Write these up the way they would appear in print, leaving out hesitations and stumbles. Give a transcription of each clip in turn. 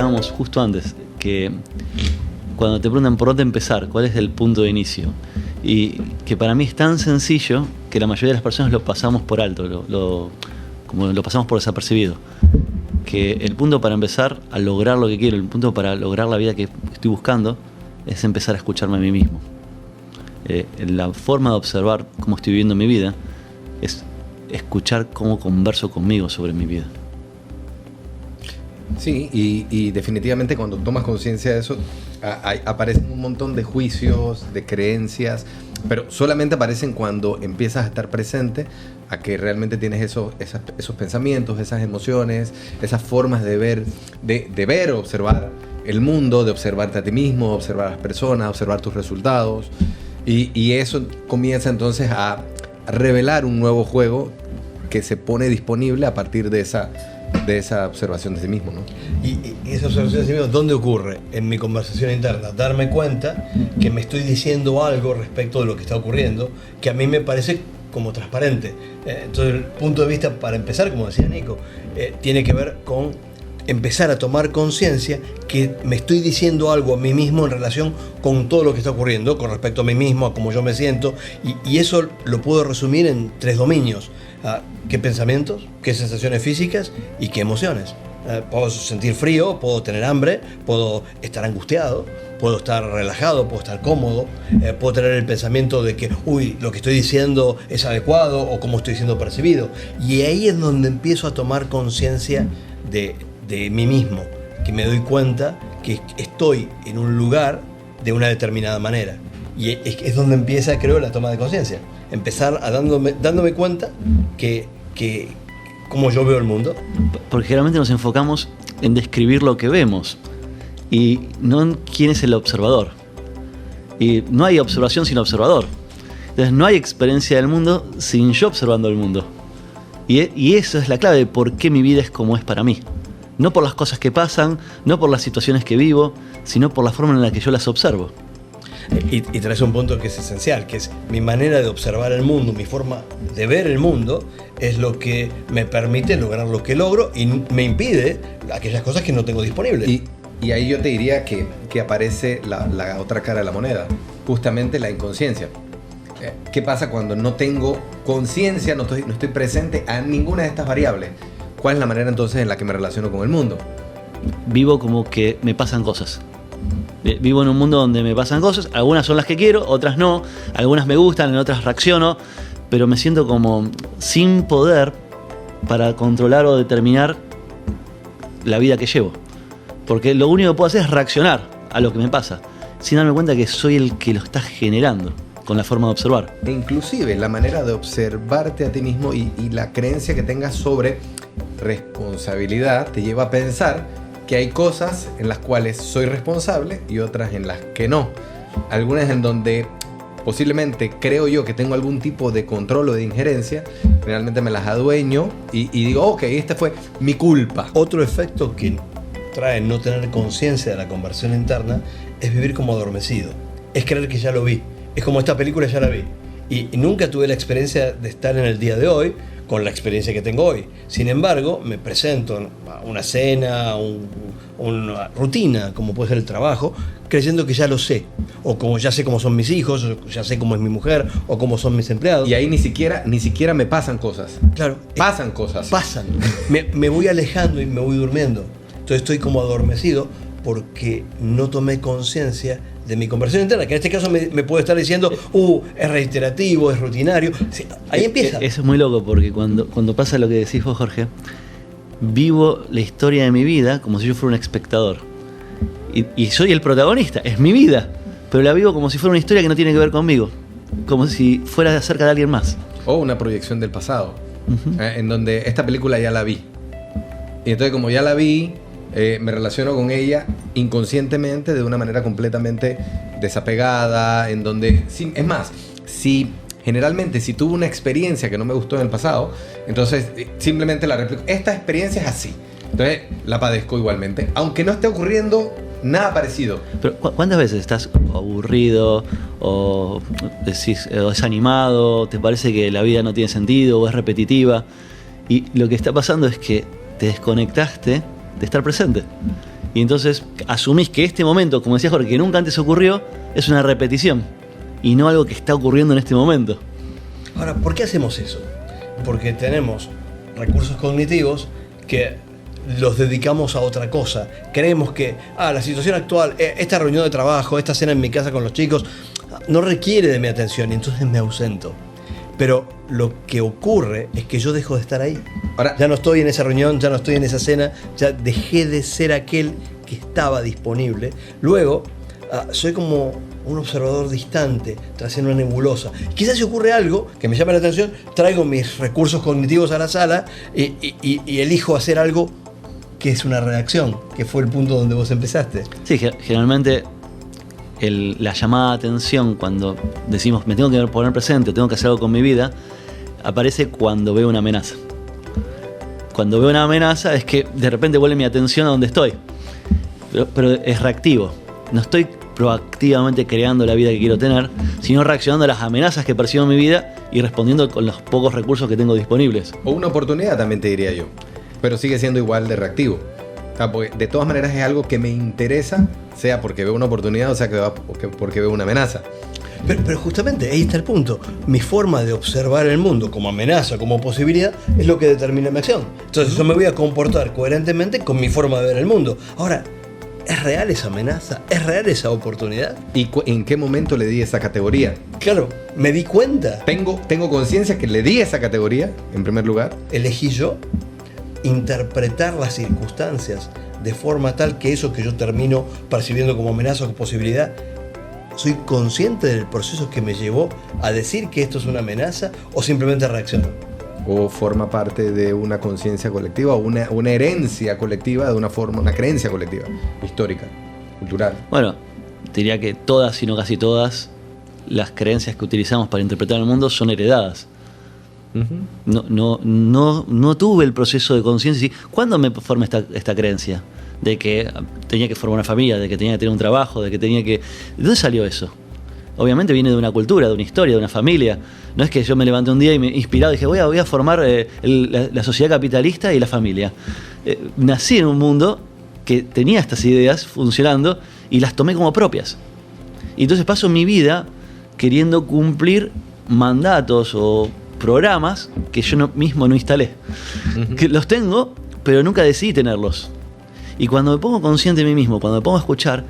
hablábamos justo antes, que cuando te preguntan por dónde empezar, cuál es el punto de inicio, y que para mí es tan sencillo que la mayoría de las personas lo pasamos por alto, como lo pasamos por desapercibido, que el punto para empezar a lograr lo que quiero, el punto para lograr la vida que estoy buscando, es empezar a escucharme a mí mismo. La forma de observar cómo estoy viviendo mi vida es escuchar cómo converso conmigo sobre mi vida. Sí, y definitivamente cuando tomas conciencia de eso, aparecen un montón de juicios, de creencias, pero solamente aparecen cuando empiezas a estar presente, a que realmente tienes esos pensamientos, esas emociones, esas formas de ver, observar el mundo, de observarte a ti mismo, observar a las personas, observar tus resultados, y eso comienza entonces a revelar un nuevo juego que se pone disponible a partir de esa observación de sí mismo, ¿no? Y esa observación de sí mismo, ¿dónde ocurre? En mi conversación interna, darme cuenta que me estoy diciendo algo respecto de lo que está ocurriendo, que a mí me parece como transparente. Entonces, el punto de vista, para empezar, como decía Nico, tiene que ver con empezar a tomar conciencia que me estoy diciendo algo a mí mismo en relación con todo lo que está ocurriendo, con respecto a mí mismo, a cómo yo me siento, y eso lo puedo resumir en 3 dominios. ¿Qué pensamientos, qué sensaciones físicas y qué emociones? Puedo sentir frío, puedo tener hambre, puedo estar angustiado, puedo estar relajado, puedo estar cómodo, puedo tener el pensamiento de que, lo que estoy diciendo es adecuado o cómo estoy siendo percibido. Y ahí es donde empiezo a tomar conciencia de mí mismo, que me doy cuenta que estoy en un lugar de una determinada manera. Y es donde empieza, creo, la toma de conciencia. Empezar a dándome cuenta que cómo yo veo el mundo. Porque generalmente nos enfocamos en describir lo que vemos y no en quién es el observador. Y no hay observación sin observador. Entonces no hay experiencia del mundo sin yo observando el mundo. Y eso es la clave de por qué mi vida es como es para mí. No por las cosas que pasan, no por las situaciones que vivo, sino por la forma en la que yo las observo. Y traes un punto que es esencial, que es mi manera de observar el mundo, mi forma de ver el mundo, es lo que me permite lograr lo que logro y me impide aquellas cosas que no tengo disponibles. Y ahí yo te diría que aparece la otra cara de la moneda, justamente la inconsciencia. ¿Qué pasa cuando no tengo conciencia, no estoy presente a ninguna de estas variables? ¿Cuál es la manera entonces en la que me relaciono con el mundo? Vivo como que me pasan cosas. Vivo en un mundo donde me pasan cosas, algunas son las que quiero, otras no, algunas me gustan, en otras reacciono, pero me siento como sin poder para controlar o determinar la vida que llevo. Porque lo único que puedo hacer es reaccionar a lo que me pasa, sin darme cuenta que soy el que lo está generando con la forma de observar. E inclusive la manera de observarte a ti mismo y la creencia que tengas sobre responsabilidad te lleva a pensar que hay cosas en las cuales soy responsable y otras en las que no. Algunas en donde posiblemente creo yo que tengo algún tipo de control o de injerencia, generalmente me las adueño y digo, ok, esta fue mi culpa. Otro efecto que trae no tener conciencia de la conversión interna es vivir como adormecido. Es creer que ya lo vi. Es como esta película ya la vi. Y nunca tuve la experiencia de estar en el día de hoy con la experiencia que tengo hoy. Sin embargo, me presento a una cena, una rutina, como puede ser el trabajo, creyendo que ya lo sé. O como ya sé cómo son mis hijos, o ya sé cómo es mi mujer, o cómo son mis empleados. Y ahí ni siquiera me pasan cosas. Claro. Pasan cosas. Pasan. Me voy alejando y me voy durmiendo. Entonces estoy como adormecido porque no tomé conciencia de mi conversión interna, que en este caso me puede estar diciendo, es reiterativo, es rutinario. Sí, ahí empieza. Eso es muy loco, porque cuando pasa lo que decís vos, Jorge, vivo la historia de mi vida como si yo fuera un espectador. Y soy el protagonista, es mi vida, pero la vivo como si fuera una historia que no tiene que ver conmigo, como si fuera acerca de alguien más. O una proyección del pasado, en donde esta película ya la vi. Y entonces como ya la vi, me relaciono con ella inconscientemente de una manera completamente desapegada, en donde, es más, generalmente si tuve una experiencia que no me gustó en el pasado, entonces simplemente la replico. Esta experiencia es así, entonces la padezco igualmente, aunque no esté ocurriendo nada parecido. Pero ¿cuántas veces estás aburrido o desanimado, te parece que la vida no tiene sentido o es repetitiva? Y lo que está pasando es que te desconectaste de estar presente. Y entonces asumís que este momento, como decía Jorge, que nunca antes ocurrió, es una repetición y no algo que está ocurriendo en este momento. Ahora, ¿por qué hacemos eso? Porque tenemos recursos cognitivos que los dedicamos a otra cosa. Creemos que la situación actual, esta reunión de trabajo, esta cena en mi casa con los chicos, no requiere de mi atención y entonces me ausento. Pero lo que ocurre es que yo dejo de estar ahí. Ahora, ya no estoy en esa reunión, ya no estoy en esa cena, ya dejé de ser aquel que estaba disponible. Luego, soy como un observador distante, tras una nebulosa. Quizás si ocurre algo que me llame la atención, traigo mis recursos cognitivos a la sala y elijo hacer algo que es una reacción, que fue el punto donde vos empezaste. Sí, generalmente la llamada de atención cuando decimos me tengo que poner presente, tengo que hacer algo con mi vida, aparece cuando veo una amenaza. Cuando veo una amenaza es que de repente vuelve mi atención a donde estoy, pero es reactivo. No estoy proactivamente creando la vida que quiero tener, sino reaccionando a las amenazas que percibo en mi vida y respondiendo con los pocos recursos que tengo disponibles. O una oportunidad también te diría yo, pero sigue siendo igual de reactivo. Porque de todas maneras es algo que me interesa, sea porque veo una oportunidad o sea porque veo una amenaza. Pero justamente ahí está el punto. Mi forma de observar el mundo como amenaza, como posibilidad, es lo que determina mi acción. Entonces yo me voy a comportar coherentemente con mi forma de ver el mundo. Ahora, ¿es real esa amenaza? ¿Es real esa oportunidad? ¿Y en qué momento le di esa categoría? Claro, me di cuenta. Tengo conciencia que le di esa categoría, en primer lugar. Elegí yo interpretar las circunstancias de forma tal que eso que yo termino percibiendo como amenaza o posibilidad, soy consciente del proceso que me llevó a decir que esto es una amenaza o simplemente reacciono. O forma parte de una conciencia colectiva o una herencia colectiva de una forma, una creencia colectiva, histórica, cultural. Bueno, diría que todas, si no casi todas, las creencias que utilizamos para interpretar el mundo son heredadas. No tuve el proceso de conciencia. ¿Cuándo me formé esta creencia? De que tenía que formar una familia, de que tenía que tener un trabajo, de que tenía que... ¿De dónde salió eso? Obviamente viene de una cultura, de una historia, de una familia. No es que yo me levanté un día y me inspirado y dije voy a formar la sociedad capitalista y la familia. Nací en un mundo que tenía estas ideas funcionando y las tomé como propias. Y entonces paso mi vida queriendo cumplir mandatos o programas que yo mismo no instalé. Que los tengo, pero nunca decidí tenerlos. Y cuando me pongo consciente de mí mismo, cuando me pongo a escuchar,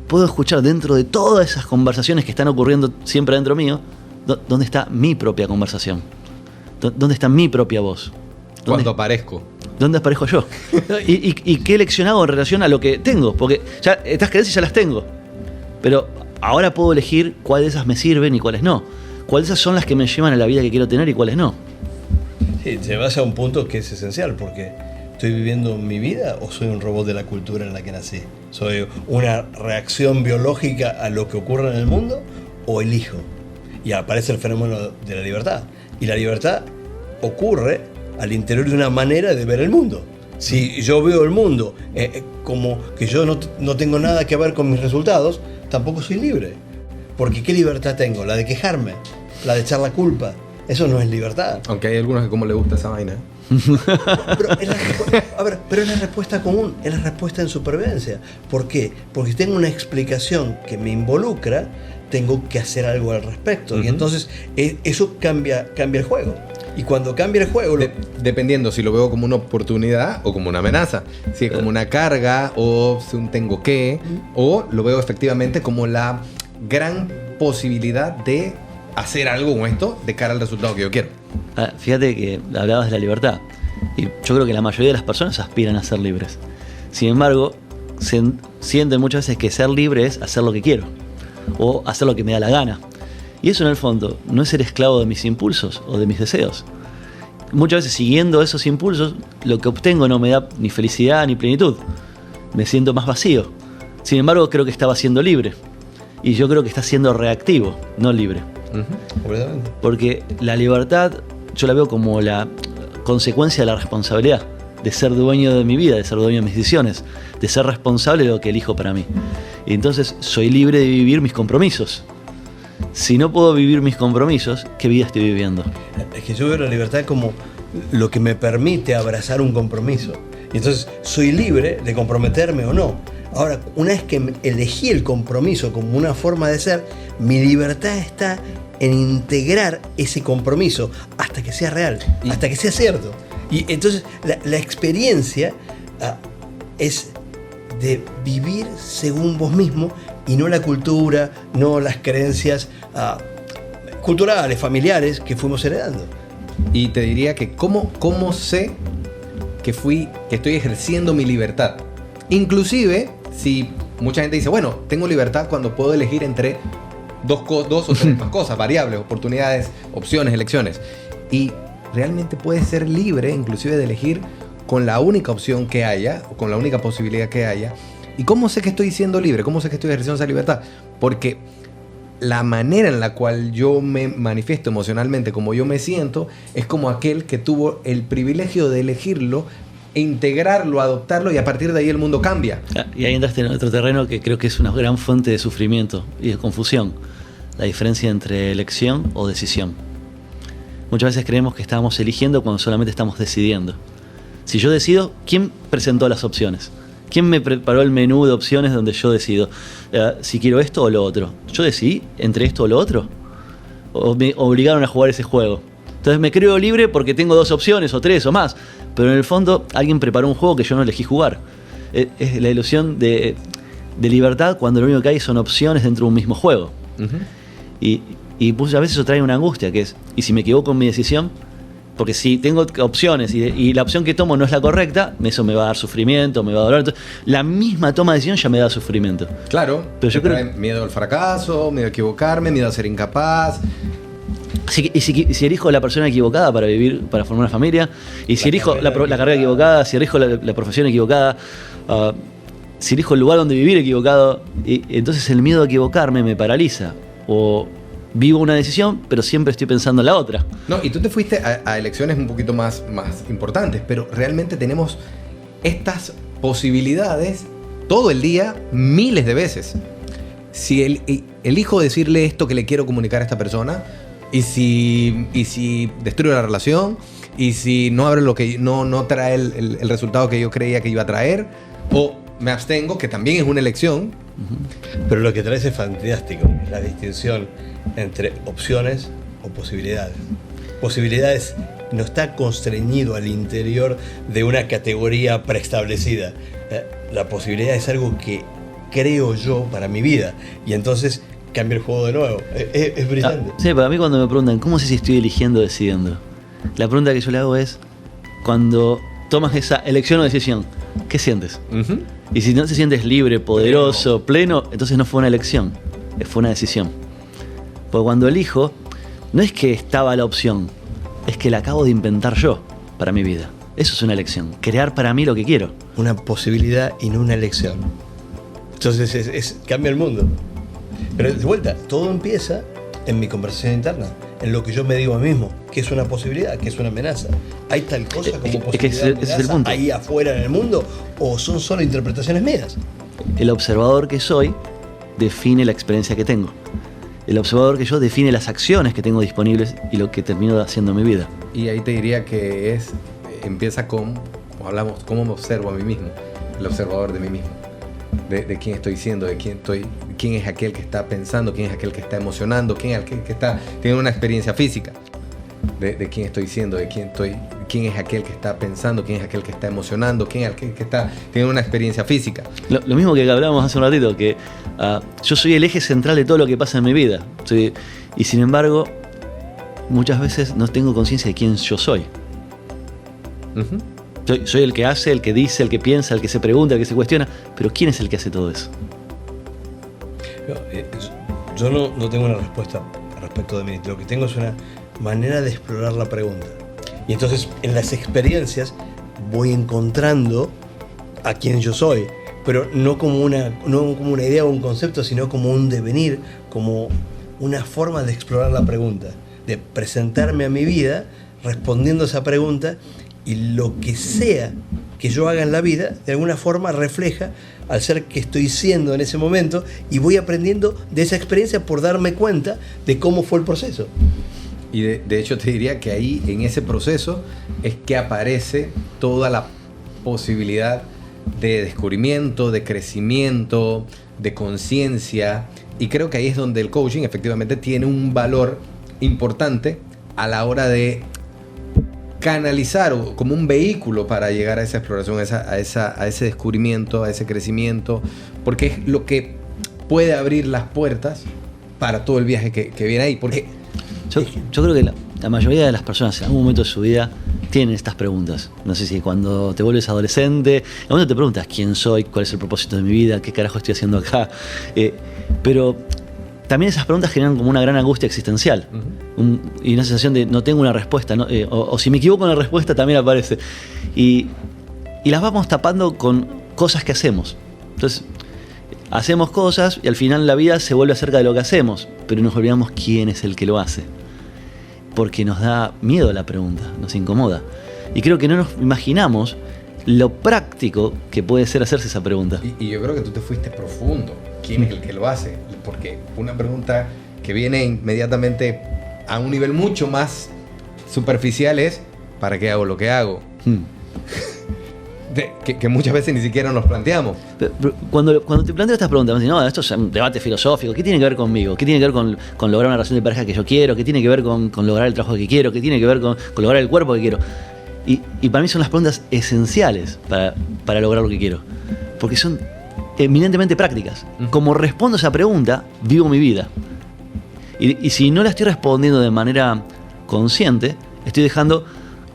puedo escuchar dentro de todas esas conversaciones que están ocurriendo siempre dentro mío, ¿dónde está mi propia conversación? ¿Dónde está mi propia voz? Cuando aparezco. ¿Dónde aparezco yo? ¿Y qué elección hago en relación a lo que tengo? Porque ya estas creencias ya las tengo. Pero ahora puedo elegir cuáles de esas me sirven y cuáles no. ¿Cuáles de esas son las que me llevan a la vida que quiero tener y cuáles no? Sí, te vas a un punto que es esencial, porque ¿estoy viviendo mi vida o soy un robot de la cultura en la que nací? ¿Soy una reacción biológica a lo que ocurre en el mundo o elijo? Y aparece el fenómeno de la libertad. Y la libertad ocurre al interior de una manera de ver el mundo. Si yo veo el mundo como que yo no tengo nada que ver con mis resultados, tampoco soy libre. Porque ¿qué libertad tengo? La de quejarme, la de echar la culpa. Eso no es libertad. Aunque hay algunos que como les gusta esa vaina. Pero es la respuesta común, es la respuesta en supervivencia. ¿Por qué? Porque si tengo una explicación que me involucra, tengo que hacer algo al respecto. Y entonces eso cambia el juego. Y cuando cambia el juego... Dependiendo si lo veo como una oportunidad o como una amenaza. Si es como una carga o si un tengo que, o lo veo efectivamente como la gran posibilidad de hacer algo con esto de cara al resultado que yo quiero. Fíjate que hablabas de la libertad. Y yo creo que la mayoría de las personas aspiran a ser libres. Sin embargo, sienten muchas veces que ser libre es hacer lo que quiero o hacer lo que me da la gana. Y eso en el fondo no es ser esclavo de mis impulsos o de mis deseos. Muchas veces siguiendo esos impulsos, lo que obtengo no me da ni felicidad ni plenitud. Me siento más vacío. Sin embargo, creo que estaba siendo libre. Y yo creo que está siendo reactivo, no libre. Completamente. Porque la libertad yo la veo como la consecuencia de la responsabilidad, de ser dueño de mi vida, de ser dueño de mis decisiones, de ser responsable de lo que elijo para mí. Y entonces soy libre de vivir mis compromisos. Si no puedo vivir mis compromisos, ¿qué vida estoy viviendo? Es que yo veo la libertad como lo que me permite abrazar un compromiso. Y entonces soy libre de comprometerme o no. Ahora, una vez que elegí el compromiso como una forma de ser, mi libertad está en integrar ese compromiso hasta que sea real, hasta que sea cierto. Y entonces la experiencia es de vivir según vos mismo y no la cultura, no las creencias culturales, familiares que fuimos heredando. Y te diría que ¿cómo sé que estoy ejerciendo mi libertad? Inclusive, si mucha gente dice, bueno, tengo libertad cuando puedo elegir entre dos o tres más cosas, variables, oportunidades, opciones, elecciones. Y realmente puedes ser libre, inclusive de elegir con la única opción que haya, o con la única posibilidad que haya. ¿Y cómo sé que estoy siendo libre? ¿Cómo sé que estoy ejerciendo esa libertad? Porque la manera en la cual yo me manifiesto emocionalmente, como yo me siento, es como aquel que tuvo el privilegio de elegirlo, integrarlo, adoptarlo, y a partir de ahí el mundo cambia. Y ahí entraste en otro terreno que creo que es una gran fuente de sufrimiento y de confusión. La diferencia entre elección o decisión. Muchas veces creemos que estamos eligiendo cuando solamente estamos decidiendo. Si yo decido, ¿quién presentó las opciones? ¿Quién me preparó el menú de opciones donde yo decido si quiero esto o lo otro? ¿Yo decidí entre esto o lo otro? ¿O me obligaron a jugar ese juego? Entonces me creo libre porque tengo 2 opciones o 3 o más. Pero en el fondo alguien preparó un juego que yo no elegí jugar. Es la ilusión de libertad cuando lo único que hay son opciones dentro de un mismo juego. Uh-huh. Y muchas veces eso trae una angustia, que es, ¿y si me equivoco en mi decisión? Porque si tengo opciones y la opción que tomo no es la correcta, eso me va a dar sufrimiento, me va a doler. Entonces, la misma toma de decisión ya me da sufrimiento. Claro, pero yo creo miedo al fracaso, miedo a equivocarme, miedo a ser incapaz. Si elijo la persona equivocada para vivir, para formar una familia, y si elijo la carrera equivocada, si elijo la profesión equivocada, si elijo el lugar donde vivir equivocado, entonces el miedo a equivocarme me paraliza. O vivo una decisión, pero siempre estoy pensando en la otra. No, y tú te fuiste a elecciones un poquito más importantes, pero realmente tenemos estas posibilidades todo el día, miles de veces. Si elijo decirle esto que le quiero comunicar a esta persona, y si destruyo la relación, y si no abre lo que no trae el resultado que yo creía que iba a traer, o me abstengo, que también es una elección. Uh-huh. Pero lo que traes es fantástico, la distinción entre opciones o posibilidades. Posibilidades no está constreñido al interior de una categoría preestablecida. La posibilidad es algo que creo yo para mi vida, y entonces cambia el juego de nuevo. Es brillante. Sí, para mí cuando me preguntan ¿cómo sé si estoy eligiendo o decidiendo? La pregunta que yo le hago es, cuando tomas esa elección o decisión, ¿qué sientes? Uh-huh. Y si no te sientes libre, poderoso, pleno, entonces no fue una elección, fue una decisión. Porque cuando elijo, no es que estaba la opción, es que la acabo de inventar yo para mi vida. Eso es una elección, crear para mí lo que quiero. Una posibilidad y no una elección. Entonces cambia el mundo. Pero de vuelta, todo empieza en mi conversación interna, en lo que yo me digo a mí mismo, que es una posibilidad, que es una amenaza. ¿Hay tal cosa como posibilidad, que ese es el punto. Ahí afuera en el mundo, o son solo interpretaciones mías? El observador que soy define la experiencia que tengo. El observador que yo define las acciones que tengo disponibles y lo que termino haciendo en mi vida. Y ahí te diría que empieza con, o hablamos, cómo me observo a mí mismo, el observador de mí mismo. De quién estoy siendo, quién es aquel que está pensando, quién es aquel que está emocionando, quién es aquel que está teniendo una experiencia física, de quién estoy siendo, quién es aquel que está pensando, quién es aquel que está emocionando, quién es aquel que está teniendo una experiencia física. Lo mismo que hablábamos hace un ratito, que yo soy el eje central de todo lo que pasa en mi vida, y sin embargo muchas veces no tengo conciencia de quién yo soy. Uh-huh. Soy el que hace, el que dice, el que piensa, el que se pregunta, el que se cuestiona. Pero ¿quién es el que hace todo eso? Yo no tengo una respuesta respecto de mí. Lo que tengo es una manera de explorar la pregunta. Y entonces en las experiencias voy encontrando a quién yo soy. Pero no como una idea o un concepto, sino como un devenir, como una forma de explorar la pregunta. De presentarme a mi vida respondiendo a esa pregunta. Y lo que sea que yo haga en la vida, de alguna forma refleja al ser que estoy siendo en ese momento, y voy aprendiendo de esa experiencia por darme cuenta de cómo fue el proceso. Y de hecho te diría que ahí, en ese proceso, es que aparece toda posibilidad de descubrimiento, de crecimiento, de conciencia. Y creo que ahí es donde el coaching efectivamente tiene un valor importante a la hora de canalizar o como un vehículo para llegar a esa exploración, a ese descubrimiento, a ese crecimiento, porque es lo que puede abrir las puertas para todo el viaje que viene ahí. Porque yo creo que la mayoría de las personas en algún momento de su vida tienen estas preguntas. No sé si cuando te vuelves adolescente, en algún momento te preguntas quién soy, cuál es el propósito de mi vida, qué carajo estoy haciendo acá. Pero también esas preguntas generan como una gran angustia existencial. Y una sensación de no tengo una respuesta, ¿no? O si me equivoco en la respuesta también aparece. Y las vamos tapando con cosas que hacemos. Entonces, hacemos cosas y al final la vida se vuelve acerca de lo que hacemos, pero nos olvidamos quién es el que lo hace. Porque nos da miedo la pregunta, nos incomoda. Y creo que no nos imaginamos lo práctico que puede ser hacerse esa pregunta. Y yo creo que tú te fuiste profundo. ¿Quién es el que lo hace? Porque una pregunta que viene inmediatamente a un nivel mucho más superficial es ¿para qué hago lo que hago? Que muchas veces ni siquiera nos planteamos. Pero cuando te planteo estas preguntas, me dicen, no, esto es un debate filosófico. ¿Qué tiene que ver conmigo? ¿Qué tiene que ver con lograr una relación de pareja que yo quiero? ¿Qué tiene que ver con lograr el trabajo que quiero? ¿Qué tiene que ver con lograr el cuerpo que quiero? Y para mí son las preguntas esenciales para lograr lo que quiero. Porque son eminentemente prácticas. Como respondo a esa pregunta, vivo mi vida. Y si no la estoy respondiendo de manera consciente, estoy dejando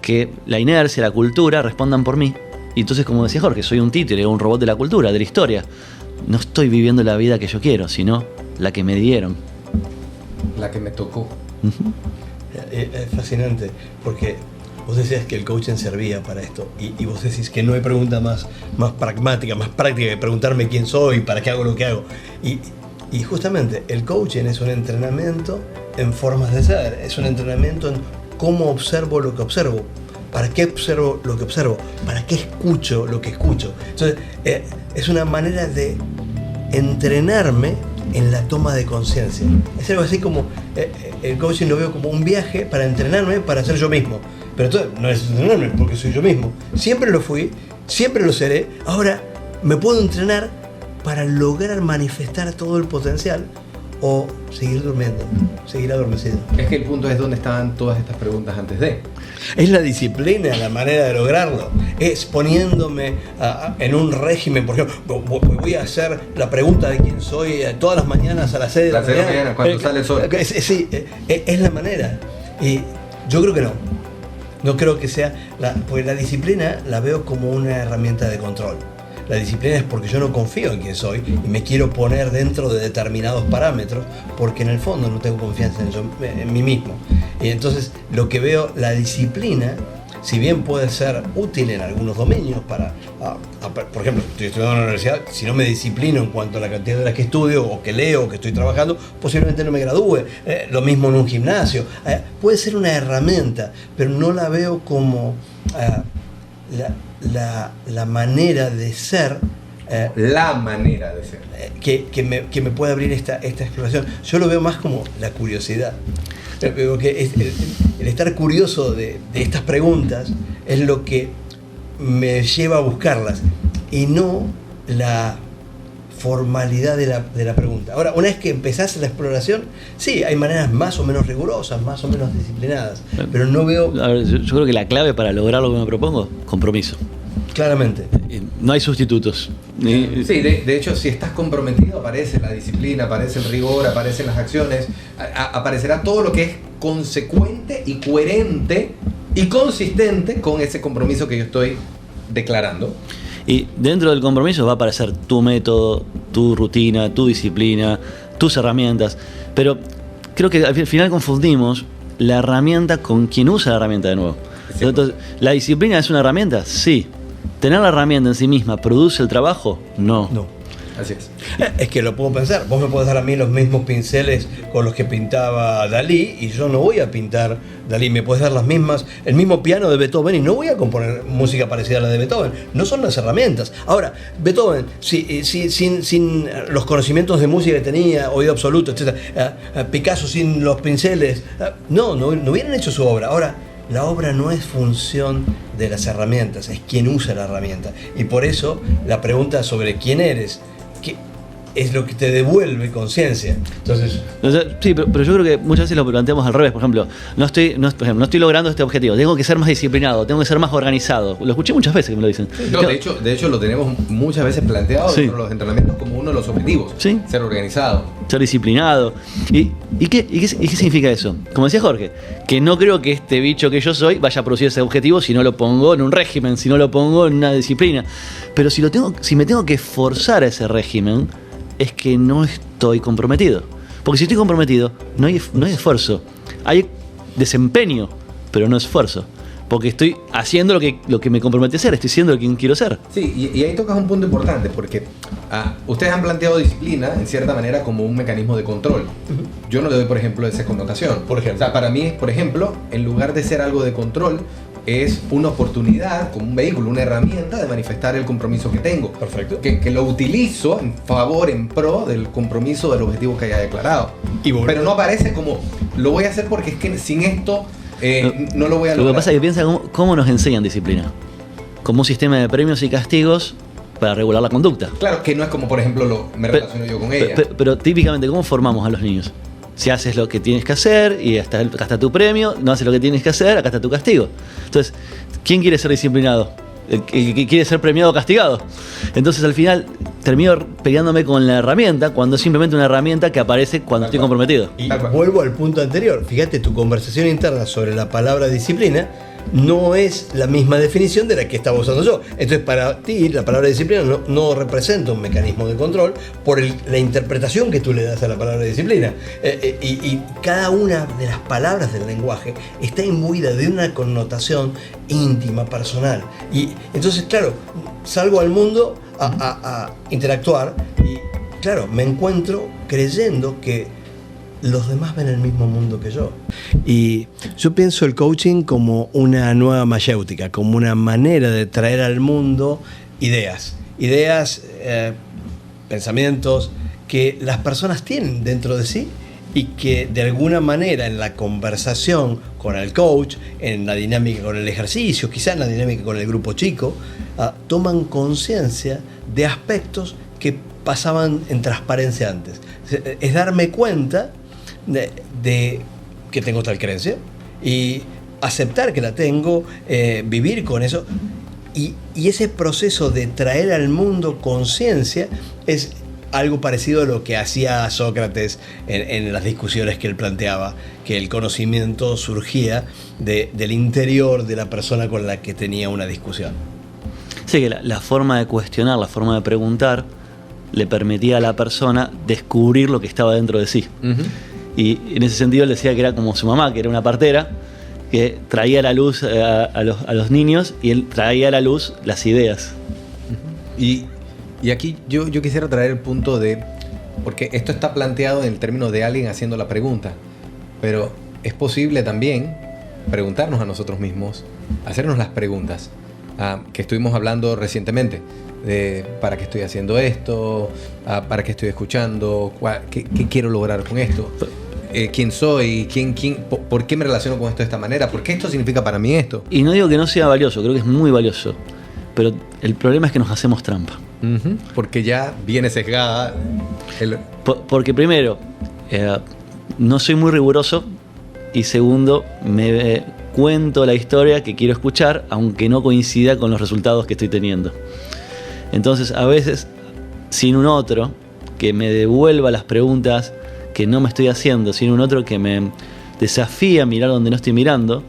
que la inercia, la cultura respondan por mí. Y entonces, como decía Jorge, soy un títere, un robot de la cultura, de la historia. No estoy viviendo la vida que yo quiero, sino la que me dieron. La que me tocó. Es fascinante, porque vos decías que el coaching servía para esto, y vos decís que no hay pregunta más pragmática, más práctica que preguntarme quién soy, para qué hago lo que hago. Y justamente el coaching es un entrenamiento en formas de ser, es un entrenamiento en cómo observo lo que observo. ¿Para qué observo lo que observo? ¿Para qué escucho lo que escucho? Entonces, es una manera de entrenarme en la toma de conciencia. Es algo así como, el coaching lo veo como un viaje para entrenarme, para ser yo mismo. Pero entonces, no es entrenarme porque soy yo mismo. Siempre lo fui, siempre lo seré. Ahora me puedo entrenar para lograr manifestar todo el potencial o seguir durmiendo, seguir adormecido. Es que el punto es dónde estaban todas estas preguntas antes de. Es la disciplina, la manera de lograrlo. Es poniéndome en un régimen, por ejemplo, voy a hacer la pregunta de quién soy todas las mañanas a las 6 de la mañana. Cuando sale el sol. Sí, es la manera. Y yo creo que no. No creo que sea, porque la disciplina la veo como una herramienta de control. La disciplina es porque yo no confío en quién soy y me quiero poner dentro de determinados parámetros porque en el fondo no tengo confianza en mí mismo. Y entonces lo que veo, la disciplina, si bien puede ser útil en algunos dominios por ejemplo, estoy estudiando en la universidad, si no me disciplino en cuanto a la cantidad de horas que estudio o que leo o que estoy trabajando, posiblemente no me gradúe. Lo mismo en un gimnasio. Puede ser una herramienta, pero no la veo como la manera de ser. La manera de ser. Que me puede abrir esta exploración. Yo lo veo más como la curiosidad. Veo que el estar curioso de estas preguntas es lo que me lleva a buscarlas y no la formalidad de la pregunta. Ahora, una vez que empezás la exploración, sí, hay maneras más o menos rigurosas, más o menos disciplinadas, pero no veo... A ver, yo creo que la clave para lograr lo que me propongo, compromiso. Claramente. No hay sustitutos. Sí, de hecho, si estás comprometido, aparece la disciplina, aparece el rigor, aparecen las acciones, aparecerá todo lo que es consecuente y coherente y consistente con ese compromiso que yo estoy declarando. Y dentro del compromiso va a aparecer tu método, tu rutina, tu disciplina, tus herramientas. Pero creo que al final confundimos la herramienta con quien usa la herramienta de nuevo. Sí. Entonces, ¿la disciplina es una herramienta? Sí. ¿Tener la herramienta en sí misma produce el trabajo? No. Así es. Es que lo puedo pensar. Vos me podés dar a mí los mismos pinceles con los que pintaba Dalí y yo no voy a pintar Dalí. Me podés dar el mismo piano de Beethoven y no voy a componer música parecida a la de Beethoven. No son las herramientas. Ahora, Beethoven, sin los conocimientos de música que tenía, oído absoluto, etc. Picasso sin los pinceles, no hubieran hecho su obra. Ahora, la obra no es función de las herramientas, es quien usa la herramienta. Y por eso la pregunta sobre quién eres, que es lo que te devuelve conciencia. Entonces, sí, pero yo creo que muchas veces lo planteamos al revés. Por ejemplo, no estoy logrando este objetivo, tengo que ser más disciplinado, tengo que ser más organizado. Lo escuché muchas veces que me lo dicen. No, de hecho lo tenemos muchas veces planteado dentro de los entrenamientos como uno de los objetivos. Sí. Ser organizado. Ser disciplinado. ¿Y qué significa eso? Como decía Jorge, que no creo que este bicho que yo soy vaya a producir ese objetivo si no lo pongo en un régimen, si no lo pongo en una disciplina. Pero si me tengo que forzar a ese régimen, es que no estoy comprometido. Porque si estoy comprometido, no hay esfuerzo. Hay desempeño, pero no esfuerzo. Porque estoy haciendo lo que me comprometí a hacer, estoy siendo quien quiero ser. Sí, y ahí tocas un punto importante, porque ustedes han planteado disciplina, en cierta manera, como un mecanismo de control. Yo no le doy, por ejemplo, esa connotación. Por ejemplo. O sea, para mí, por ejemplo, en lugar de ser algo de control, es una oportunidad, como un vehículo, una herramienta de manifestar el compromiso que tengo. Perfecto. Que lo utilizo en favor, en pro del compromiso del objetivo que haya declarado. Pero no aparece como, lo voy a hacer porque es que sin esto no lo voy a lograr. Lo que pasa es que piensa cómo nos enseñan disciplina. Como un sistema de premios y castigos para regular la conducta. Claro, que no es como, por ejemplo, me relaciono yo con ella. Pero típicamente, ¿cómo formamos a los niños? Si haces lo que tienes que hacer y acá está tu premio, no haces lo que tienes que hacer, acá está tu castigo. Entonces, ¿quién quiere ser disciplinado? ¿El que quiere ser premiado o castigado? Entonces, al final, termino peleándome con la herramienta cuando es simplemente una herramienta que aparece cuando estoy comprometido. Y vuelvo al punto anterior. Fíjate, tu conversación interna sobre la palabra disciplina no es la misma definición de la que estaba usando yo. Entonces, para ti, la palabra disciplina no representa un mecanismo de control por la interpretación que tú le das a la palabra disciplina. Y cada una de las palabras del lenguaje está imbuida de una connotación íntima, personal. Y entonces, claro, salgo al mundo a interactuar y, claro, me encuentro creyendo que los demás ven el mismo mundo que yo. Y yo pienso el coaching como una nueva mayéutica, como una manera de traer al mundo ideas, pensamientos que las personas tienen dentro de sí y que de alguna manera en la conversación con el coach, en la dinámica con el ejercicio, quizá en la dinámica con el grupo chico, toman conciencia de aspectos que pasaban en transparencia antes. Es darme cuenta de que tengo tal creencia y aceptar que la tengo, vivir con eso y ese proceso de traer al mundo conciencia es algo parecido a lo que hacía Sócrates en las discusiones que él planteaba, que el conocimiento surgía del interior de la persona con la que tenía una discusión. Sí, que la forma de cuestionar, la forma de preguntar le permitía a la persona descubrir lo que estaba dentro de sí. Y en ese sentido él decía que era como su mamá, que era una partera, que traía a la luz a los niños y él traía a la luz las ideas. Y aquí yo quisiera traer el punto de, porque esto está planteado en el término de alguien haciendo la pregunta, pero es posible también preguntarnos a nosotros mismos, hacernos las preguntas que estuvimos hablando recientemente. De para qué estoy haciendo esto, para qué estoy escuchando, qué quiero lograr con esto, quién soy, por qué me relaciono con esto de esta manera, por qué esto significa para mí esto. Y no digo que no sea valioso, creo que es muy valioso, pero el problema es que nos hacemos trampa. Porque ya viene sesgada. Porque primero, no soy muy riguroso y segundo, me cuento la historia que quiero escuchar aunque no coincida con los resultados que estoy teniendo. Entonces, a veces, sin un otro que me devuelva las preguntas que no me estoy haciendo, sin un otro que me desafía a mirar donde no estoy mirando,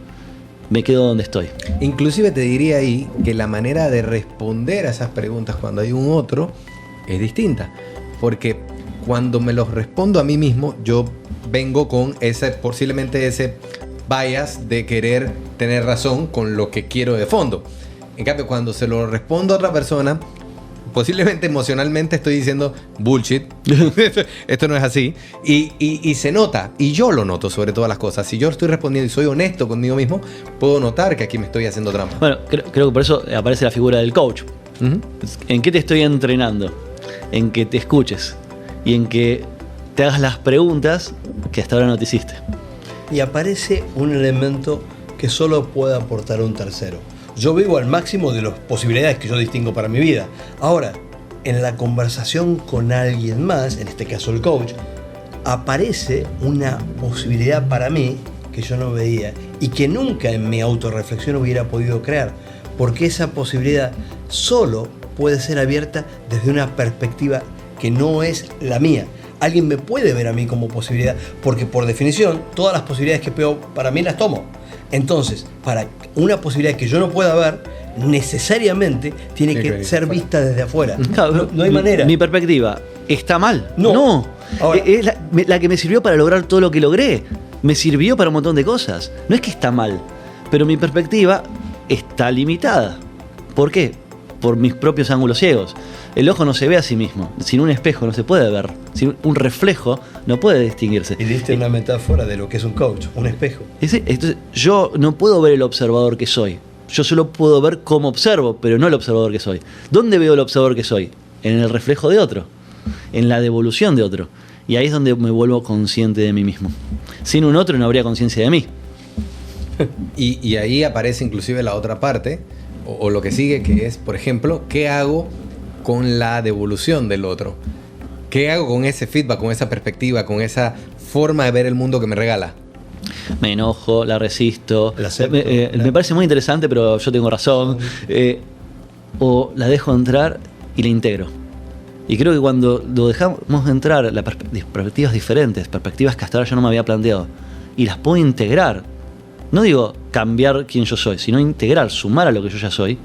me quedo donde estoy. Inclusive te diría ahí que la manera de responder a esas preguntas cuando hay un otro es distinta. Porque cuando me los respondo a mí mismo, yo vengo con posiblemente ese bias de querer tener razón con lo que quiero de fondo. En cambio, cuando se lo respondo a otra persona, posiblemente emocionalmente estoy diciendo bullshit, esto no es así, y se nota, y yo lo noto sobre todas las cosas. Si yo estoy respondiendo y soy honesto conmigo mismo, puedo notar que aquí me estoy haciendo trampa. Bueno, creo que por eso aparece la figura del coach. ¿En qué te estoy entrenando? En que te escuches y en que te hagas las preguntas que hasta ahora no te hiciste. Y aparece un elemento que solo puede aportar un tercero. Yo vivo al máximo de las posibilidades que yo distingo para mi vida. Ahora, en la conversación con alguien más, en este caso el coach, aparece una posibilidad para mí que yo no veía y que nunca en mi autorreflexión hubiera podido crear, porque esa posibilidad solo puede ser abierta desde una perspectiva que no es la mía. Alguien me puede ver a mí como posibilidad, porque por definición todas las posibilidades que veo para mí las tomo. Entonces, para una posibilidad que yo no pueda ver, necesariamente tiene que ser vista desde afuera. Claro, no hay manera. Mi perspectiva está mal. No. Ahora, Es la que me sirvió para lograr todo lo que logré. Me sirvió para un montón de cosas. No es que está mal, pero mi perspectiva está limitada. ¿Por qué? Por mis propios ángulos ciegos. El ojo no se ve a sí mismo. Sin un espejo no se puede ver. Sin un reflejo no puede distinguirse. Y diste una metáfora de lo que es un coach, un espejo. Entonces, yo no puedo ver el observador que soy. Yo solo puedo ver cómo observo, pero no el observador que soy. ¿Dónde veo el observador que soy? En el reflejo de otro, en la devolución de otro. Y ahí es donde me vuelvo consciente de mí mismo. Sin un otro no habría conciencia de mí. Y ahí aparece inclusive la otra parte, o lo que sigue, que es, por ejemplo, ¿qué hago con la devolución del otro? ¿Qué hago con ese feedback, con esa perspectiva, con esa forma de ver el mundo que me regala? Me enojo, la resisto. La acepto, me parece muy interesante, pero yo tengo razón. O la dejo entrar y la integro. Y creo que cuando lo dejamos entrar, perspectivas diferentes, perspectivas que hasta ahora yo no me había planteado, y las puedo integrar, no digo cambiar quién yo soy, sino integrar, sumar a lo que yo ya soy,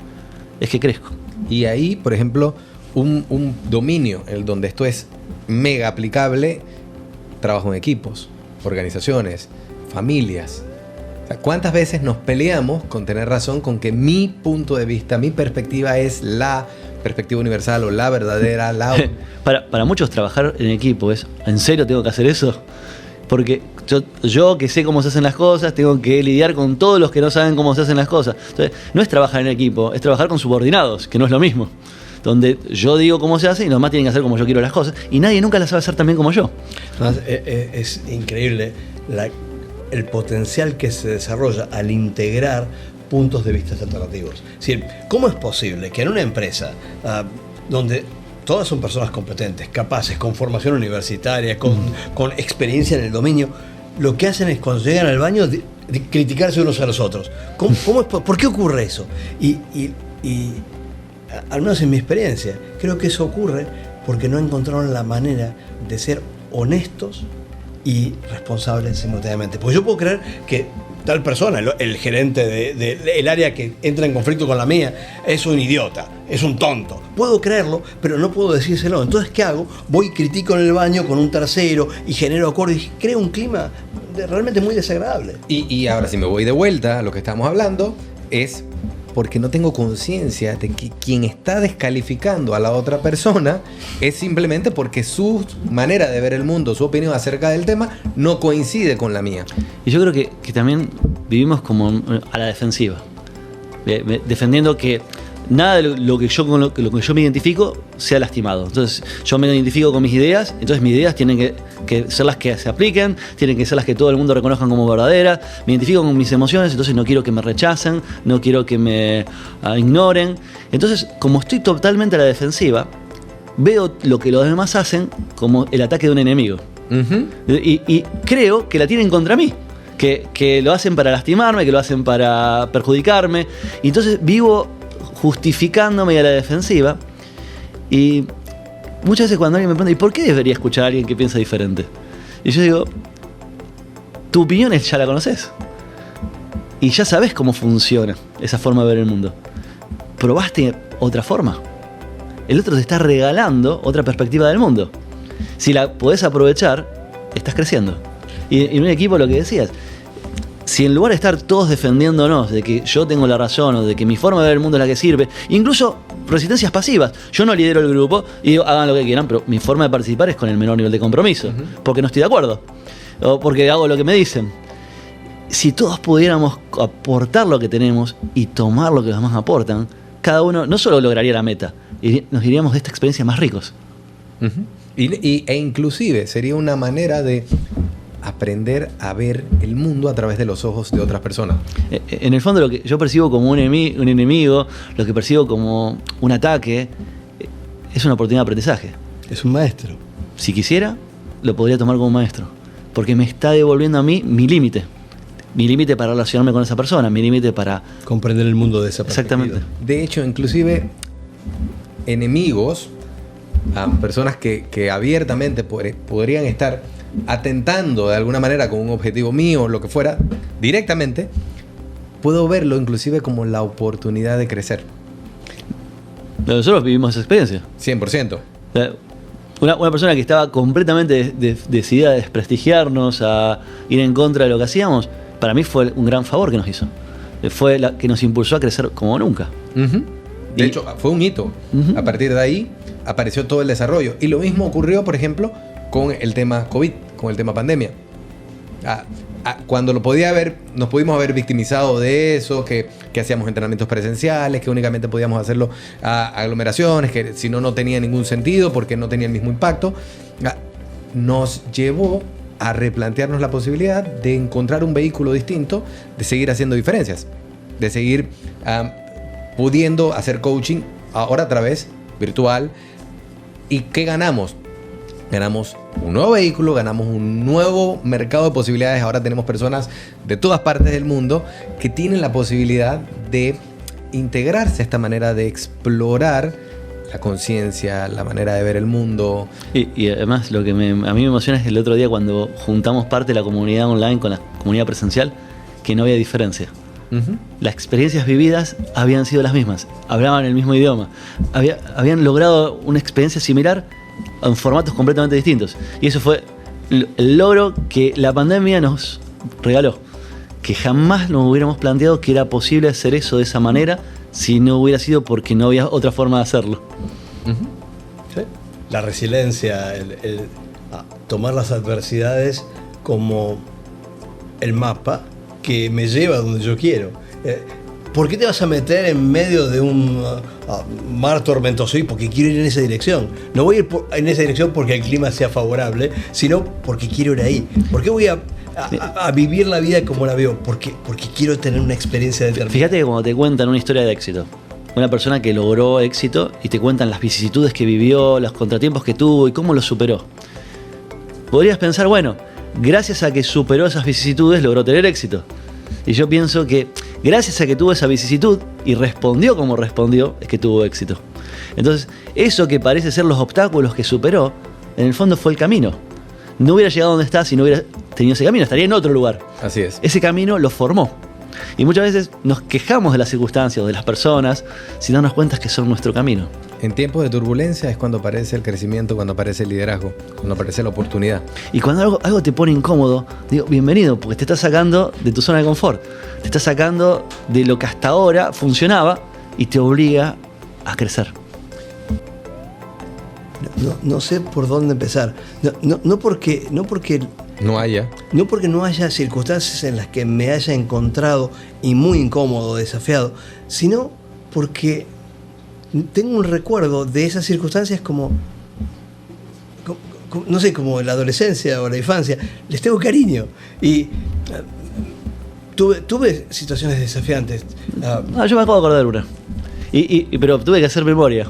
es que crezco. Y ahí, por ejemplo, un dominio en donde esto es mega aplicable, trabajo en equipos, organizaciones, familias. O sea, ¿cuántas veces nos peleamos con tener razón, con que mi punto de vista, mi perspectiva es la perspectiva universal o la verdadera? Para muchos trabajar en equipo es, ¿en serio tengo que hacer eso? Porque yo que sé cómo se hacen las cosas, tengo que lidiar con todos los que no saben cómo se hacen las cosas. Entonces, no es trabajar en equipo, es trabajar con subordinados, que no es lo mismo. Donde yo digo cómo se hace y los demás tienen que hacer como yo quiero las cosas. Y nadie nunca las sabe hacer tan bien como yo. Es increíble el potencial que se desarrolla al integrar puntos de vista alternativos. Es decir, ¿cómo es posible que en una empresa donde todas son personas competentes, capaces, con formación universitaria, con experiencia en el dominio, lo que hacen es cuando llegan al baño de criticarse unos a los otros? ¿Por qué ocurre eso? Y al menos en mi experiencia, creo que eso ocurre porque no encontraron la manera de ser honestos y responsables simultáneamente. Porque yo puedo creer que tal persona, el gerente del área que entra en conflicto con la mía, es un idiota, es un tonto. Puedo creerlo, pero no puedo decírselo. Entonces, ¿qué hago? Voy y critico en el baño con un tercero y genero acuerdos y creo un clima realmente muy desagradable. Y ahora, si me voy de vuelta a lo que estamos hablando, es porque no tengo conciencia de que quien está descalificando a la otra persona es simplemente porque su manera de ver el mundo, su opinión acerca del tema, no coincide con la mía. Y yo creo que también vivimos como a la defensiva, defendiendo que nada de lo que yo me identifico sea lastimado. Entonces yo me identifico con mis ideas, entonces mis ideas tienen que ser las que se apliquen, tienen que ser las que todo el mundo reconozcan como verdaderas. Me identifico con mis emociones, entonces no quiero que me rechacen, no quiero que me ignoren. Entonces, como estoy totalmente a la defensiva, veo lo que los demás hacen como el ataque de un enemigo. Y creo que la tienen contra mí, que lo hacen para lastimarme, que lo hacen para perjudicarme. Y entonces vivo justificándome a la defensiva. Y muchas veces cuando alguien me pregunta, ¿y por qué debería escuchar a alguien que piensa diferente? Y yo digo, tu opinión ya la conoces y ya sabes cómo funciona esa forma de ver el mundo. ¿Probaste otra forma? El otro te está regalando otra perspectiva del mundo. Si la podés aprovechar, estás creciendo. Y en un equipo, lo que decías, si en lugar de estar todos defendiéndonos de que yo tengo la razón o de que mi forma de ver el mundo es la que sirve, incluso resistencias pasivas, yo no lidero el grupo y digo, hagan lo que quieran, pero mi forma de participar es con el menor nivel de compromiso, porque no estoy de acuerdo o porque hago lo que me dicen. Si todos pudiéramos aportar lo que tenemos y tomar lo que los demás aportan, cada uno no solo lograría la meta, nos iríamos de esta experiencia más ricos. E inclusive sería una manera de aprender a ver el mundo a través de los ojos de otras personas. En el fondo, lo que yo percibo como un enemigo, lo que percibo como un ataque, es una oportunidad de aprendizaje. Es un maestro. Si quisiera, lo podría tomar como un maestro, porque me está devolviendo a mí mi límite. Mi límite para relacionarme con esa persona, mi límite para comprender el mundo de esa perspectiva. Exactamente. De hecho, inclusive enemigos, a personas que abiertamente podrían estar atentando de alguna manera con un objetivo mío o lo que fuera, directamente, puedo verlo inclusive como la oportunidad de crecer. Nosotros vivimos esa experiencia. 100%. Una persona que estaba completamente decidida a desprestigiarnos, a ir en contra de lo que hacíamos, para mí fue un gran favor que nos hizo. Fue la que nos impulsó a crecer como nunca. De hecho, fue un hito. A partir de ahí apareció todo el desarrollo. Y lo mismo ocurrió, por ejemplo, con el tema COVID, con el tema pandemia. Cuando nos pudimos haber victimizado de eso, que hacíamos entrenamientos presenciales, que únicamente podíamos hacerlo a aglomeraciones, que si no tenía ningún sentido porque no tenía el mismo impacto, nos llevó a replantearnos la posibilidad de encontrar un vehículo distinto, de seguir haciendo diferencias, de seguir pudiendo hacer coaching ahora a través virtual. ¿Y qué ganamos? Ganamos un nuevo vehículo, ganamos un nuevo mercado de posibilidades. Ahora tenemos personas de todas partes del mundo que tienen la posibilidad de integrarse a esta manera de explorar la conciencia, la manera de ver el mundo. Y además lo que a mí me emociona es el otro día cuando juntamos parte de la comunidad online con la comunidad presencial, que no había diferencia. Las experiencias vividas habían sido las mismas, hablaban el mismo idioma, habían logrado una experiencia similar en formatos completamente distintos. Y eso fue el logro que la pandemia nos regaló, que jamás nos hubiéramos planteado que era posible hacer eso de esa manera si no hubiera sido porque no había otra forma de hacerlo. ¿Sí? La resiliencia, tomar las adversidades como el mapa que me lleva a donde yo quiero. ¿Por qué te vas a meter en medio de un mar tormentoso? Y porque quiero ir en esa dirección. No voy a ir en esa dirección porque el clima sea favorable, sino porque quiero ir ahí. ¿Por qué voy a vivir la vida como la veo? Porque quiero tener una experiencia determinada. Fíjate que cuando te cuentan una historia de éxito, una persona que logró éxito y te cuentan las vicisitudes que vivió, los contratiempos que tuvo y cómo los superó, podrías pensar, bueno, gracias a que superó esas vicisitudes logró tener éxito. Y yo pienso que gracias a que tuvo esa vicisitud y respondió como respondió, es que tuvo éxito. Entonces, eso que parece ser los obstáculos que superó, en el fondo fue el camino. No hubiera llegado a donde está si no hubiera tenido ese camino, estaría en otro lugar. Así es. Ese camino lo formó. Y muchas veces nos quejamos de las circunstancias o de las personas sin darnos cuenta que son nuestro camino. En tiempos de turbulencia es cuando aparece el crecimiento, cuando aparece el liderazgo, cuando aparece la oportunidad. Y cuando algo te pone incómodo, digo, bienvenido, porque te está sacando de tu zona de confort. Te está sacando de lo que hasta ahora funcionaba y te obliga a crecer. No sé por dónde empezar. No porque no haya circunstancias en las que me haya encontrado y muy incómodo, desafiado, sino porque tengo un recuerdo de esas circunstancias como no sé, como la adolescencia o la infancia. Les tengo cariño. Y tuve situaciones desafiantes. Yo me acabo de acordar una. Pero tuve que hacer memoria.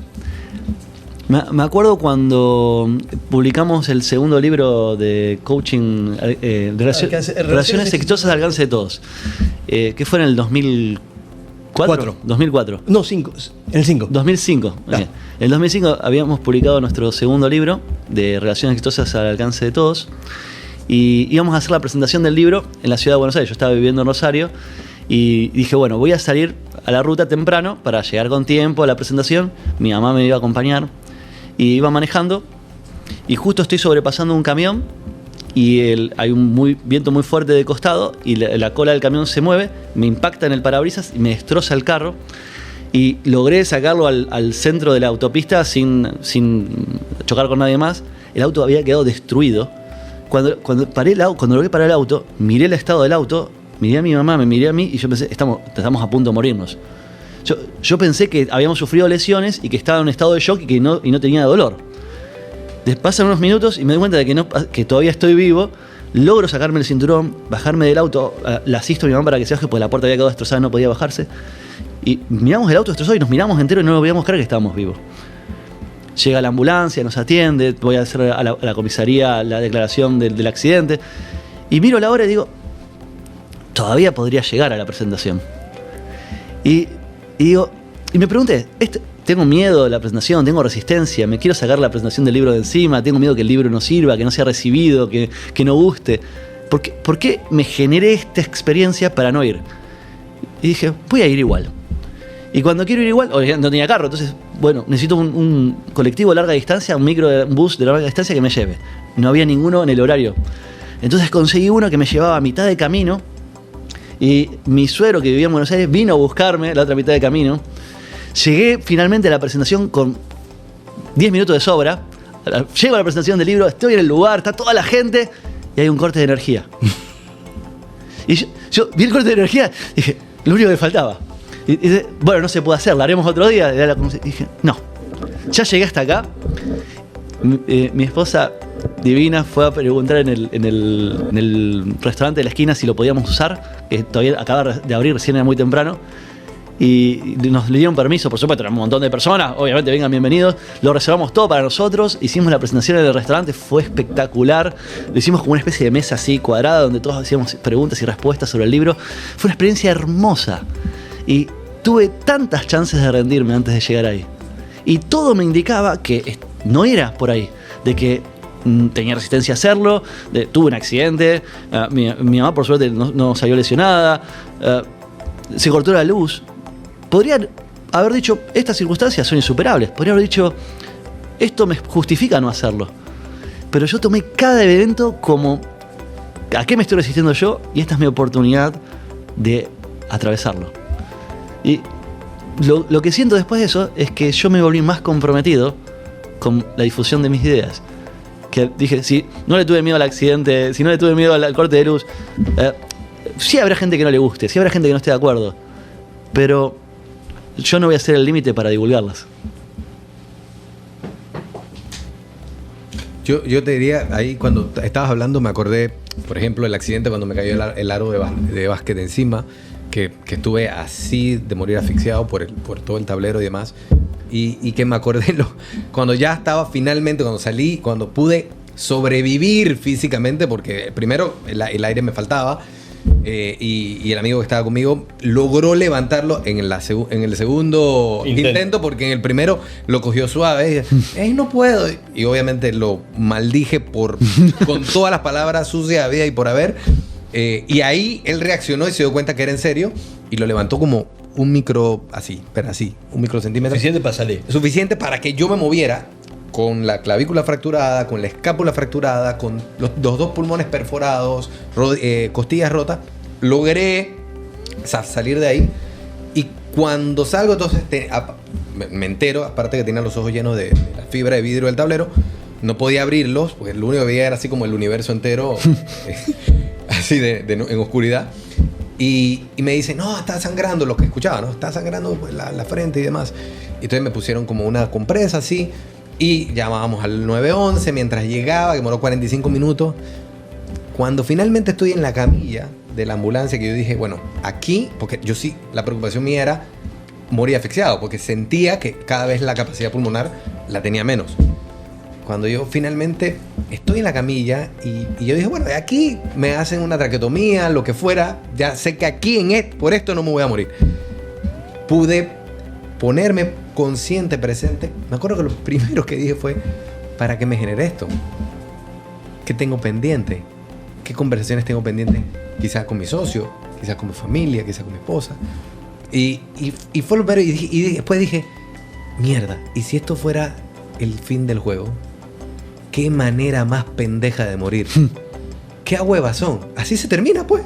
Me acuerdo cuando publicamos el segundo libro de coaching, Relaciones Exitosas al Alcance de Todos, que fue en el 2004. 2004. No, 5. En el 5. 2005. Ah. En el 2005 habíamos publicado nuestro segundo libro de Relaciones Exitosas al Alcance de Todos y íbamos a hacer la presentación del libro en la ciudad de Buenos Aires. Yo estaba viviendo en Rosario y dije, bueno, voy a salir a la ruta temprano para llegar con tiempo a la presentación. Mi mamá me iba a acompañar. Y iba manejando y justo estoy sobrepasando un camión y hay un viento muy fuerte de costado y la cola del camión se mueve, me impacta en el parabrisas y me destroza el carro y logré sacarlo al centro de la autopista sin chocar con nadie más. El auto había quedado destruido. Cuando logré parar el auto, miré el estado del auto, miré a mi mamá, me miré a mí y yo pensé, estamos a punto de morirnos. Yo pensé que habíamos sufrido lesiones y que estaba en un estado de shock y no tenía dolor. Pasan unos minutos y me doy cuenta de que todavía estoy vivo. logro sacarme el cinturón, bajarme del auto, le asisto a mi mamá para que se baje, porque la puerta había quedado destrozada, no podía bajarse. Y miramos el auto destrozado y nos miramos enteros y no nos podíamos creer que estábamos vivos. Llega la ambulancia, nos atiende, voy a hacer a la comisaría la declaración del accidente. Y miro la hora y digo, todavía podría llegar a la presentación. Y me pregunté, tengo miedo de la presentación, tengo resistencia, me quiero sacar la presentación del libro de encima, tengo miedo que el libro no sirva, que no sea recibido, que no guste. ¿Por qué me generé esta experiencia para no ir? Y dije, voy a ir igual. Y cuando quiero ir igual, no tenía carro, entonces, bueno, necesito un colectivo de larga distancia, un bus de larga distancia que me lleve. No había ninguno en el horario. Entonces conseguí uno que me llevaba a mitad de camino, y mi suegro, que vivía en Buenos Aires, vino a buscarme la otra mitad de camino. Llegué finalmente a la presentación con 10 minutos de sobra. Llego a la presentación del libro, estoy en el lugar, está toda la gente y hay un corte de energía. Y yo vi el corte de energía y dije, lo único que faltaba. Y dice, bueno, no se puede hacer, lo haremos otro día. Y dije, no, ya llegué hasta acá. Mi esposa divina fue a preguntar en el restaurante de la esquina si lo podíamos usar, que todavía acaba de abrir, recién era muy temprano. Y nos le dieron permiso, por supuesto, era un montón de personas, obviamente vengan bienvenidos, lo reservamos todo para nosotros, hicimos la presentación en el restaurante, fue espectacular, lo hicimos como una especie de mesa así cuadrada donde todos hacíamos preguntas y respuestas sobre el libro, fue una experiencia hermosa y tuve tantas chances de rendirme antes de llegar ahí y todo me indicaba que no era por ahí, de que tenía resistencia a hacerlo, tuve un accidente, mi mamá por suerte no salió lesionada, se cortó la luz. Podría haber dicho, estas circunstancias son insuperables. Podría haber dicho, esto me justifica no hacerlo. Pero yo tomé cada evento como, ¿a qué me estoy resistiendo yo? Y esta es mi oportunidad de atravesarlo. Y lo que siento después de eso es que yo me volví más comprometido con la difusión de mis ideas. Que dije, si no le tuve miedo al accidente, si no le tuve miedo al corte de luz, sí habrá gente que no le guste, sí habrá gente que no esté de acuerdo. Pero yo no voy a ser el límite para divulgarlas. Yo te diría, ahí cuando estabas hablando me acordé, por ejemplo, el accidente cuando me cayó el aro de básquet encima, que estuve así de morir asfixiado por todo el tablero y demás, y que me acordé cuando ya estaba finalmente, cuando salí, cuando pude sobrevivir físicamente, porque primero el aire me faltaba, y el amigo que estaba conmigo logró levantarlo en el segundo intento, porque en el primero lo cogió suave. Y, no puedo. Y obviamente lo maldije con todas las palabras sucias había y por haber. Y ahí él reaccionó y se dio cuenta que era en serio y lo levantó como un microcentímetro. Suficiente para salir. Suficiente para que yo me moviera. Con la clavícula fracturada, con la escápula fracturada, con los dos pulmones perforados, costillas rotas, logré salir de ahí. Y cuando salgo, entonces me entero, aparte que tenía los ojos llenos de la fibra de vidrio del tablero, no podía abrirlos, porque lo único que veía era así como el universo entero, así en oscuridad. Y me dice, no, está sangrando, lo que escuchaba, ¿no? Está sangrando pues, la frente y demás. Y entonces me pusieron como una compresa así. Y llamábamos al 911 mientras llegaba, que demoró 45 minutos. Cuando finalmente estoy en la camilla de la ambulancia, que yo dije, bueno, aquí, porque yo sí, la preocupación mía era morir asfixiado, porque sentía que cada vez la capacidad pulmonar la tenía menos. Cuando yo finalmente estoy en la camilla y yo dije, bueno, de aquí me hacen una traqueotomía, lo que fuera, ya sé que aquí por esto no me voy a morir. Pude ponerme consciente, presente. Me acuerdo que lo primero que dije fue, ¿para qué me generé esto? ¿Qué tengo pendiente? ¿Qué conversaciones tengo pendientes? Quizás con mi socio, quizás con mi familia, quizás con mi esposa. Y fue lo primero. Y después dije, mierda, ¿y si esto fuera el fin del juego? ¿Qué manera más pendeja de morir? ¿Qué huevas son? Así se termina, pues.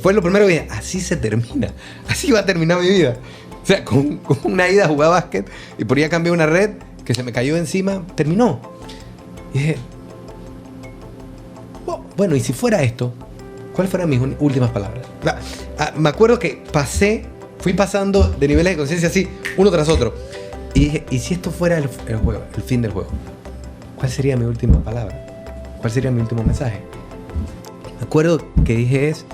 Fue lo primero que dije, así se termina. Así va a terminar mi vida. O sea, con una ida a jugar básquet y por ahí cambié una red que se me cayó encima, terminó. Y dije, bueno, ¿y si fuera esto? ¿Cuáles fueron mis últimas palabras? Me acuerdo que fui pasando de niveles de conciencia así, uno tras otro. Y dije, ¿y si esto fuera el juego, el fin del juego? ¿Cuál sería mi última palabra? ¿Cuál sería mi último mensaje? me acuerdo que dije es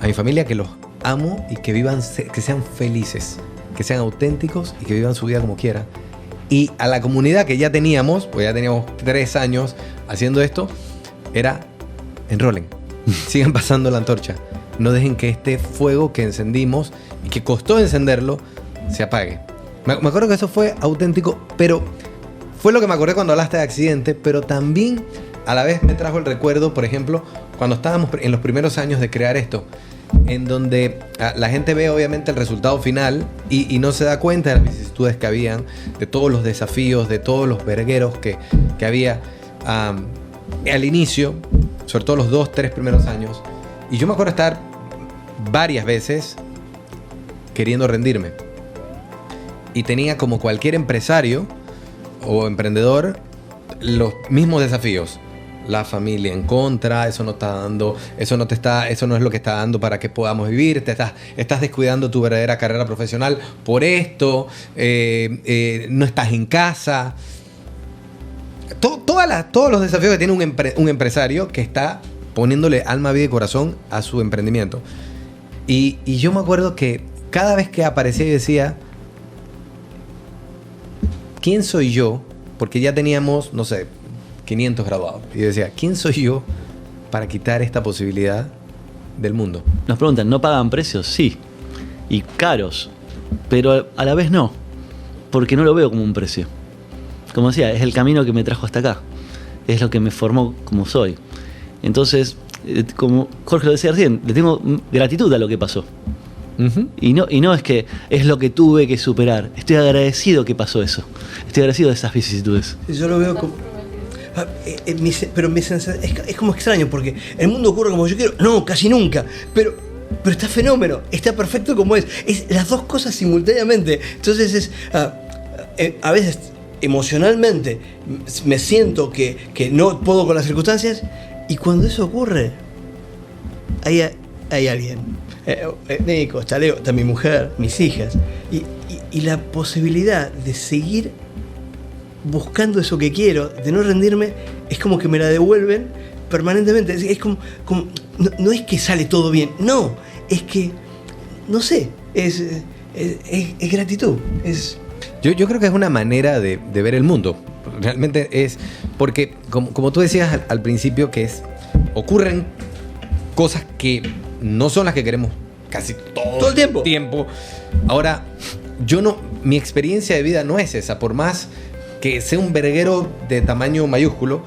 a mi familia que los amo y que vivan, que sean felices, que sean auténticos y que vivan su vida como quieran. Y a la comunidad que ya teníamos, pues ya teníamos 3 años haciendo esto, era enrolen, sigan pasando la antorcha. No dejen que este fuego que encendimos y que costó encenderlo se apague. Me acuerdo que eso fue auténtico, pero fue lo que me acordé cuando hablaste de accidente, pero también a la vez me trajo el recuerdo, por ejemplo, cuando estábamos en los primeros años de crear esto, en donde la gente ve obviamente el resultado final y no se da cuenta de las vicisitudes que habían, de todos los desafíos, de todos los vergueros que había al inicio, sobre todo los 2-3 primeros años. Y yo me acuerdo estar varias veces queriendo rendirme. Y tenía, como cualquier empresario o emprendedor, los mismos desafíos. La familia en contra, eso no está dando, eso no es lo que está dando para que podamos vivir, estás descuidando tu verdadera carrera profesional por esto, no estás en casa. Todos los desafíos que tiene un empresario que está poniéndole alma, vida y corazón a su emprendimiento. Y yo me acuerdo que cada vez que aparecía y decía, ¿quién soy yo? Porque ya teníamos, no sé, 500 graduados. Y yo decía, ¿quién soy yo para quitar esta posibilidad del mundo? Nos preguntan, ¿no pagan precios? Sí. Y caros. Pero a la vez no. Porque no lo veo como un precio. Como decía, es el camino que me trajo hasta acá. Es lo que me formó como soy. Entonces, como Jorge lo decía recién, le tengo gratitud a lo que pasó. Uh-huh. Y no es que es lo que tuve que superar. Estoy agradecido que pasó eso. Estoy agradecido de esas vicisitudes. Yo lo veo como... Pero es como extraño, porque el mundo ocurre como yo quiero. No, casi nunca. Pero está fenómeno. Está perfecto como es. Es las dos cosas simultáneamente. Entonces a veces emocionalmente me siento que no puedo con las circunstancias. Y cuando eso ocurre, hay alguien. Nico, está Leo, está mi mujer, mis hijas. Y la posibilidad de seguir buscando eso que quiero, de no rendirme, es como que me la devuelven permanentemente. Es como no es que sale todo bien, no, es que, no sé, es gratitud. Yo creo que es una manera de ver el mundo. Realmente es, porque como tú decías al principio, que ocurren cosas que no son las que queremos casi todo el tiempo. Ahora, mi experiencia de vida no es esa, por más que sea un verguero de tamaño mayúsculo,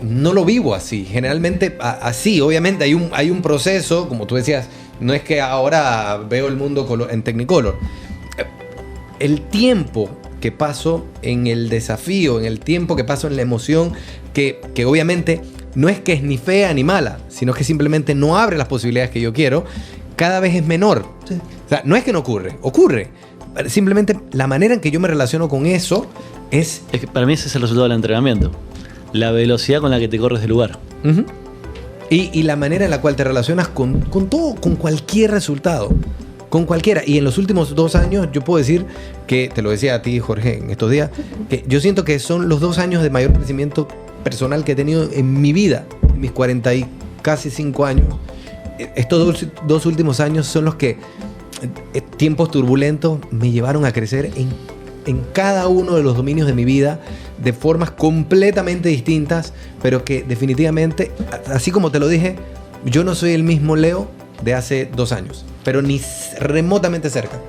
no lo vivo así. Generalmente así, obviamente hay un proceso, como tú decías, no es que ahora veo el mundo en Technicolor. El tiempo que paso en el desafío, en el tiempo que paso en la emoción, que obviamente no es que es ni fea ni mala, sino que simplemente no abre las posibilidades que yo quiero, cada vez es menor. Sí. O sea, no es que no ocurre. Simplemente la manera en que yo me relaciono con eso es que para mí ese es el resultado del entrenamiento. La velocidad con la que te corres del lugar. Uh-huh. Y la manera en la cual te relacionas con todo, con cualquier resultado. Con cualquiera. Y en los últimos 2 años yo puedo decir que, te lo decía a ti, Jorge, en estos días, que yo siento que son los 2 años de mayor crecimiento personal que he tenido en mi vida, en mis 40 y casi 5 años. Estos 2 últimos años son los que, tiempos turbulentos, me llevaron a crecer en cada uno de los dominios de mi vida de formas completamente distintas, pero que definitivamente, así como te lo dije, yo no soy el mismo Leo de hace 2 años, pero ni remotamente cerca.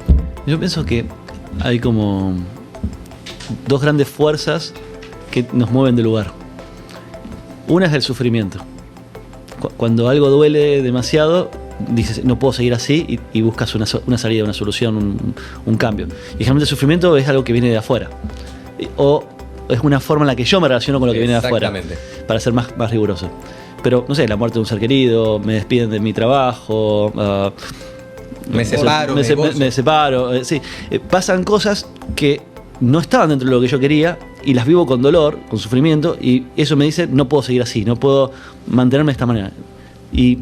Yo pienso que hay como 2 grandes fuerzas que nos mueven del lugar. Una es el sufrimiento. Cuando algo duele demasiado, dices, no puedo seguir así, y buscas una salida, una solución, un cambio. Y generalmente el sufrimiento es algo que viene de afuera. O es una forma en la que yo me relaciono con lo que viene de afuera. Para ser más riguroso. Pero, no sé, la muerte de un ser querido, me despiden de mi trabajo, me separo. Sí, pasan cosas que no estaban dentro de lo que yo quería y las vivo con dolor, con sufrimiento, y eso me dice, no puedo seguir así, no puedo mantenerme de esta manera. Y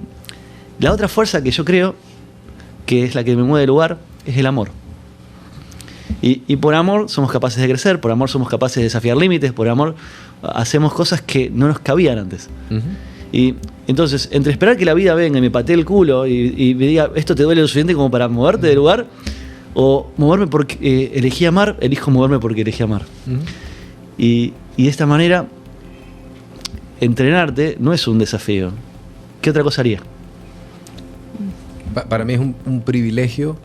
la otra fuerza que yo creo que es la que me mueve del lugar es el amor. Y por amor somos capaces de crecer, por amor somos capaces de desafiar límites, por amor hacemos cosas que no nos cabían antes. Uh-huh. Y entonces, entre esperar que la vida venga y me patee el culo y me diga, esto te duele lo suficiente como para moverte del lugar, o moverme porque elegí amar, elijo moverme porque elegí amar. Y de esta manera, entrenarte no es un desafío. ¿Qué otra cosa haría? Para mí es un privilegio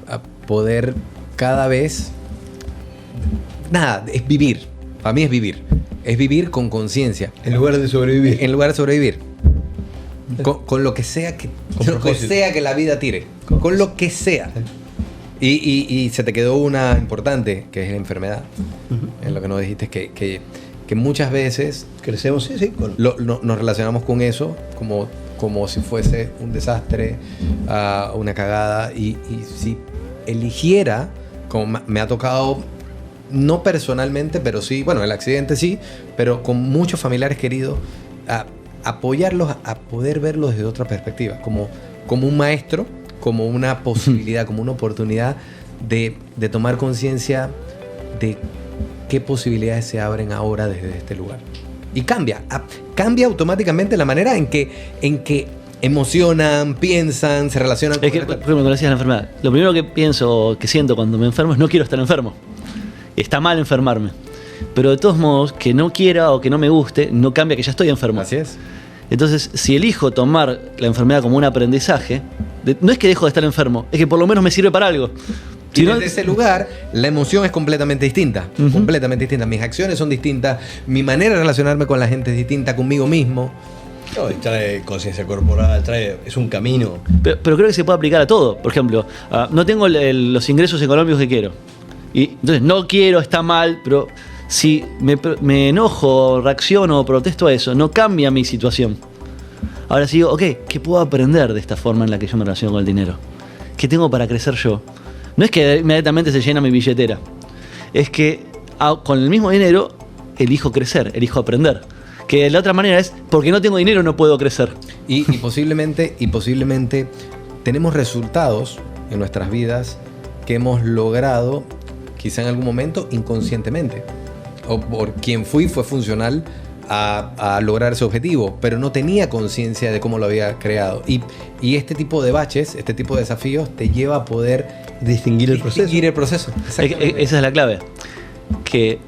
a poder cada vez... Nada, es vivir. Para mí es vivir. Es vivir con conciencia. En lugar de sobrevivir. En lugar de sobrevivir. Con lo que sea que, la vida tire. Con lo que sea. Y se te quedó una importante, que es la enfermedad. En lo que nos dijiste, que muchas veces... Crecemos, sí. Nos relacionamos con eso como si fuese un desastre, una cagada. Y si eligiera, como me ha tocado, no personalmente, pero sí, bueno, el accidente sí, pero con muchos familiares queridos, apoyarlos a poder verlos desde otra perspectiva, como un maestro, como una posibilidad, como una oportunidad de tomar conciencia de qué posibilidades se abren ahora desde este lugar. Y cambia automáticamente la manera en que emocionan, piensan, se relacionan con... Es que, por ejemplo, cuando decías la enfermedad, lo primero que pienso, que siento cuando me enfermo es no quiero estar enfermo. Está mal enfermarme. Pero de todos modos, que no quiera o que no me guste, no cambia que ya estoy enfermo. Así es. Entonces, si elijo tomar la enfermedad como un aprendizaje, no es que dejo de estar enfermo, es que por lo menos me sirve para algo. Y desde ese lugar, la emoción es completamente distinta. Completamente distinta. Mis acciones son distintas. Mi manera de relacionarme con la gente es distinta, conmigo mismo. No, trae conciencia corporal, es un camino. Pero creo que se puede aplicar a todo. Por ejemplo, no tengo los ingresos económicos que quiero. Y entonces no quiero, está mal, pero si me enojo, reacciono o protesto a eso, no cambia mi situación. Ahora sí digo, ok, ¿qué puedo aprender de esta forma en la que yo me relaciono con el dinero? ¿Qué tengo para crecer yo? No es que inmediatamente se llena mi billetera. Es que con el mismo dinero elijo crecer, elijo aprender. Que de la otra manera es, porque no tengo dinero no puedo crecer. Y posiblemente tenemos resultados en nuestras vidas que hemos logrado quizá en algún momento inconscientemente. O por quien fue funcional a lograr ese objetivo, pero no tenía conciencia de cómo lo había creado. Y este tipo de baches, este tipo de desafíos te lleva a poder distinguir el proceso. Esa es la clave. Que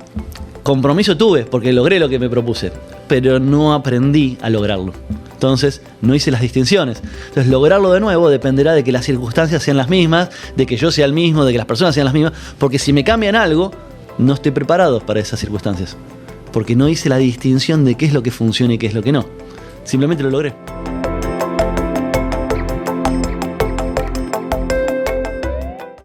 compromiso tuve porque logré lo que me propuse, pero no aprendí a lograrlo. Entonces no hice las distinciones. Entonces lograrlo de nuevo dependerá de que las circunstancias sean las mismas, de que yo sea el mismo, de que las personas sean las mismas, porque si me cambian algo, no estoy preparado para esas circunstancias. Porque no hice la distinción de qué es lo que funciona y qué es lo que no. Simplemente lo logré.